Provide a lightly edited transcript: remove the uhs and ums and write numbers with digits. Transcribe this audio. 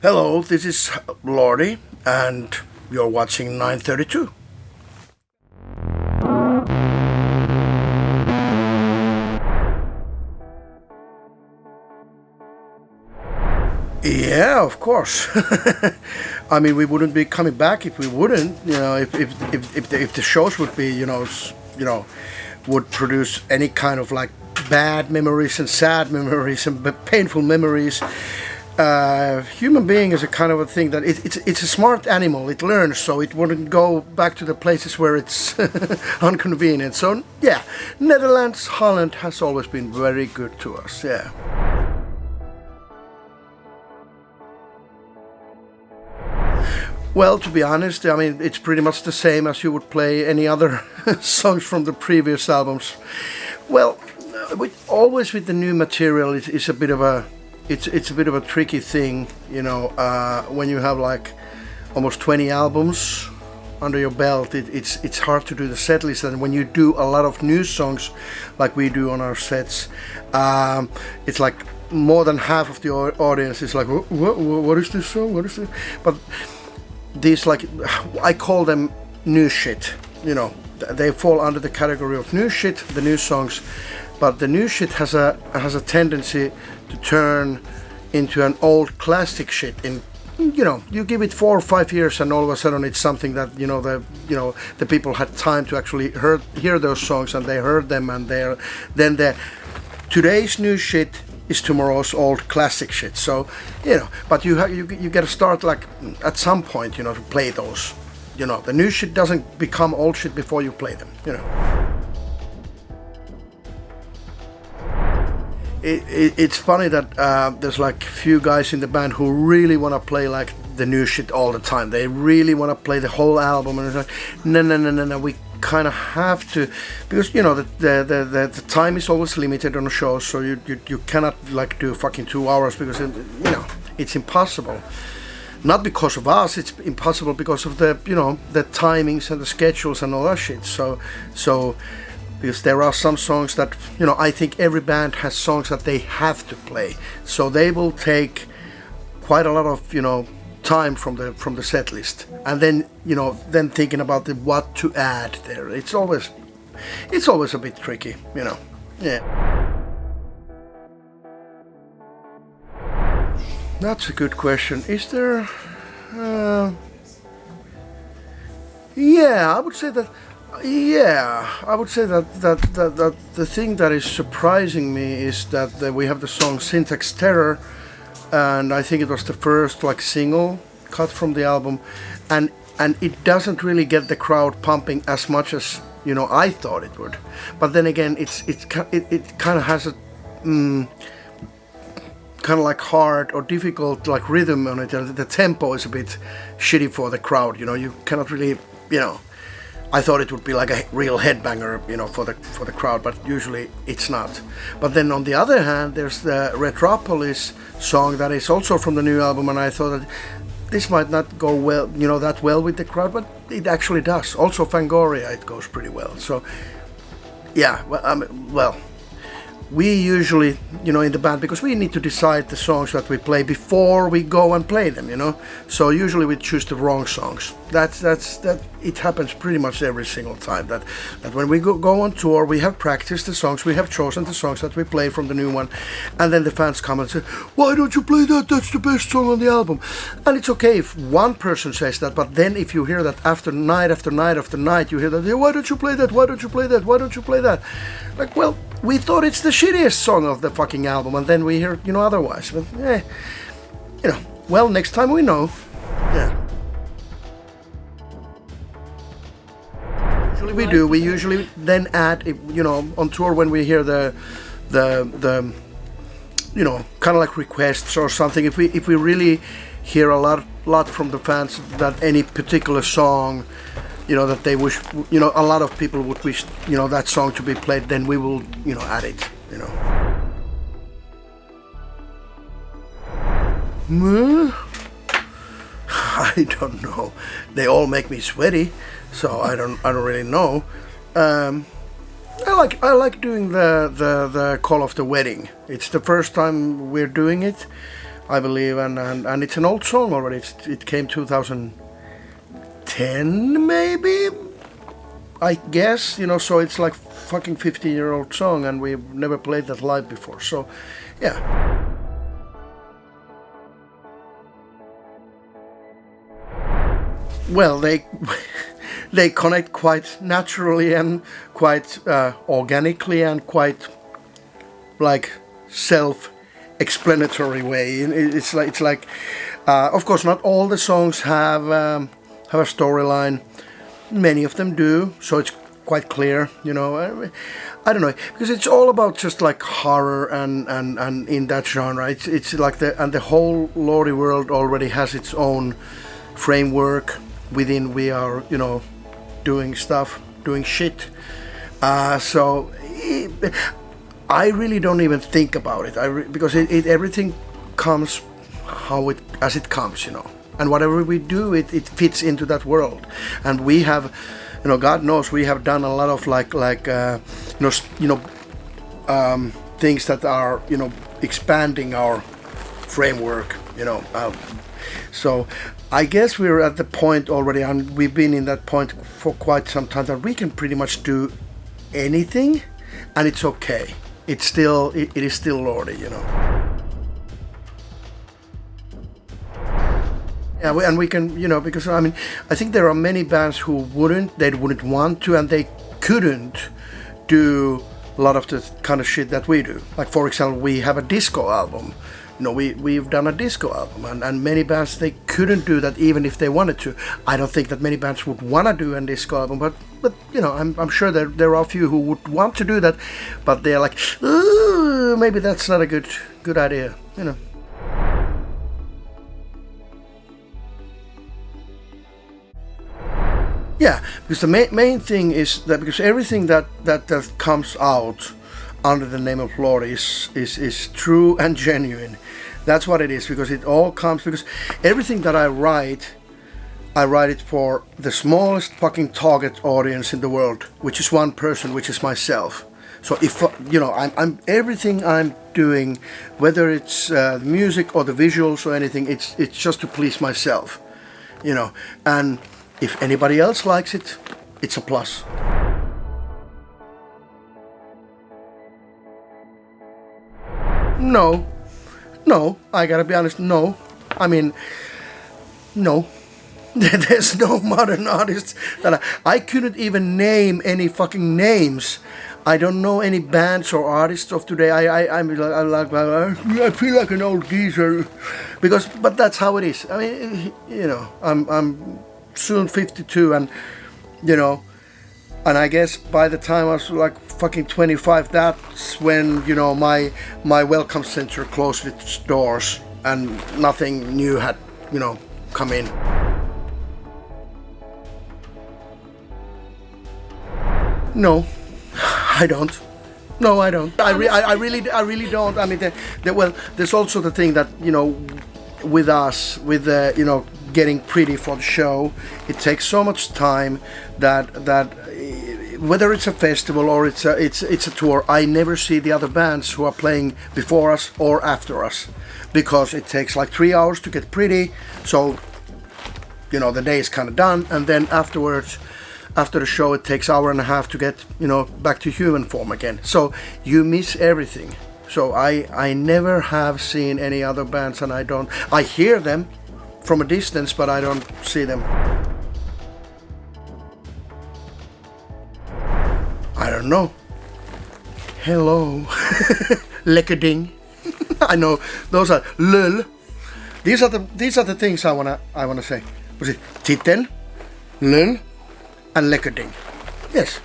Hello, this is Lordi, and you're watching 932. Yeah, of course. I mean, we wouldn't be coming back if we wouldn't. You know, if the shows would be, would produce any kind of like bad memories and sad memories and painful memories. Human being is a kind of a thing that it's a smart animal. It learns, so it wouldn't go back to the places where it's inconvenient. So yeah, Netherlands, Holland has always been very good to us. Yeah. Well, to be honest, I mean, it's pretty much the same as you would play any other songs from the previous albums. Well, always with the new material, it's a bit of a it's a bit of a tricky thing, when you have like almost 20 albums under your belt. It's hard to do the set list, and when you do a lot of new songs like we do on our sets, it's like more than half of the audience is like, what is this song? What is it? But these, like, I call them new shit. They fall under the category of new shit, the new songs. But the new shit has a tendency to turn into an old classic shit. You give it 4 or 5 years, and all of a sudden it's something that the people had time to actually hear those songs, and they heard them, and then today's new shit is tomorrow's old classic shit. So but you got to start like at some point, to play those. The new shit doesn't become old shit before you play them. It's funny that there's like few guys in the band who really want to play like the new shit all the time. They really want to play the whole album, and it's like, no. We kind of have to, because the time is always limited on a show, so you cannot like do fucking 2 hours, because it's impossible. Not because of us, it's impossible because of the the timings and the schedules and all that shit. So. Because there are some songs that I think every band has songs that they have to play, so they will take quite a lot of time from the set list, and then thinking about what to add there. It's always a bit tricky, Yeah. That's a good question. Is there? Yeah, I would say that. Yeah, I would say that the thing that is surprising me is that we have the song Syntax Terror, and I think it was the first like single cut from the album, and it doesn't really get the crowd pumping as much as I thought it would. But then again, it kind of has a kind of like hard or difficult like rhythm on it. The tempo is a bit shitty for the crowd. You cannot really I thought it would be like a real headbanger, for the crowd, but usually it's not. But then on the other hand, there's the Retropolis song that is also from the new album, and I thought that this might not go well, that well with the crowd, but it actually does. Also Fangoria, it goes pretty well. So yeah, well. We usually, in the band, because we need to decide the songs that we play before we go and play them, So usually we choose the wrong songs. That it happens pretty much every single time. That when we go on tour, we have practiced the songs, we have chosen the songs that we play from the new one, and then the fans come and say, "Why don't you play that? That's the best song on the album." And it's okay if one person says that, but then if you hear that after night after night after night, you hear that, "Why don't you play that? Why don't you play that? Why don't you play that?" Like, well, we thought it's the shittiest song of the fucking album, and then we hear, otherwise. But, well, next time we know. Yeah. Usually we do. We usually then add, on tour when we hear the kind of like requests or something. If we really hear a lot from the fans that any particular song, that they wish, a lot of people would wish, that song to be played, then we will, add it, I don't know. They all make me sweaty, so I don't really know. I like doing the Call of the Wedding. It's the first time we're doing it. I believe, and it's an old song already. It came 2010 maybe, I guess, you know, so it's like fucking 15-year-old song, and we've never played that live before, so yeah. Well, they connect quite naturally and quite organically and quite like self-explanatory way. It's like of course not all the songs have a storyline. Many of them do, so it's quite clear, you know. I don't know, because it's all about just like horror and in that genre. It's like the whole Lordi world already has its own framework within we are, you know, doing stuff, doing shit. So I really don't even think about it. Because everything comes as it comes, you know. And whatever we do, it fits into that world. And we have, you know, God knows we have done a lot of things that are, you know, expanding our framework, you know. So I guess we're at the point already, and we've been in that point for quite some time, that we can pretty much do anything, and it's okay. It is still Lordi, you know. Yeah, and we can, you know, because I mean, I think there are many bands who wouldn't want to, and they couldn't do a lot of the kind of shit that we do. Like, for example, we have a disco album. You know, we've done a disco album, and many bands, they couldn't do that even if they wanted to. I don't think that many bands would want to do a disco album, but you know, I'm sure there are a few who would want to do that, but they're like, ooh, maybe that's not a good idea, you know. Yeah, because the main thing is that because everything that comes out under the name of Lordi is true and genuine. That's what it is, because it all comes, because everything that I write it for the smallest fucking target audience in the world, which is one person, which is myself. So if you know, I'm everything I'm doing, whether it's the music or the visuals or anything, it's just to please myself, you know. And if anybody else likes it, it's a plus. No, I gotta be honest, no. I mean, no. There's no modern artists that I couldn't even name any fucking names. I don't know any bands or artists of today. I feel like an old geezer, but that's how it is. I mean, you know, I'm soon 52, and you know, and I guess by the time I was like fucking 25, that's when, you know, my welcome center closed its doors and nothing new had, you know, come in. No, I don't. No, I don't. I really don't. I mean, well, there's also the thing that, you know, with us, with you know, getting pretty for the show, it takes so much time that whether it's a festival or it's a tour, I never see the other bands who are playing before us or after us, because it takes like 3 hours to get pretty. So, you know, the day is kind of done, and then afterwards, after the show, it takes 1.5 hours to get, you know, back to human form again. So you miss everything. So I never have seen any other bands, and I hear them from a distance, but I don't see them. I don't know. Hello. Lekkerding. I know those are lul. These are the things I wanna say. Was it titel, lul, and lekkerding? Yes.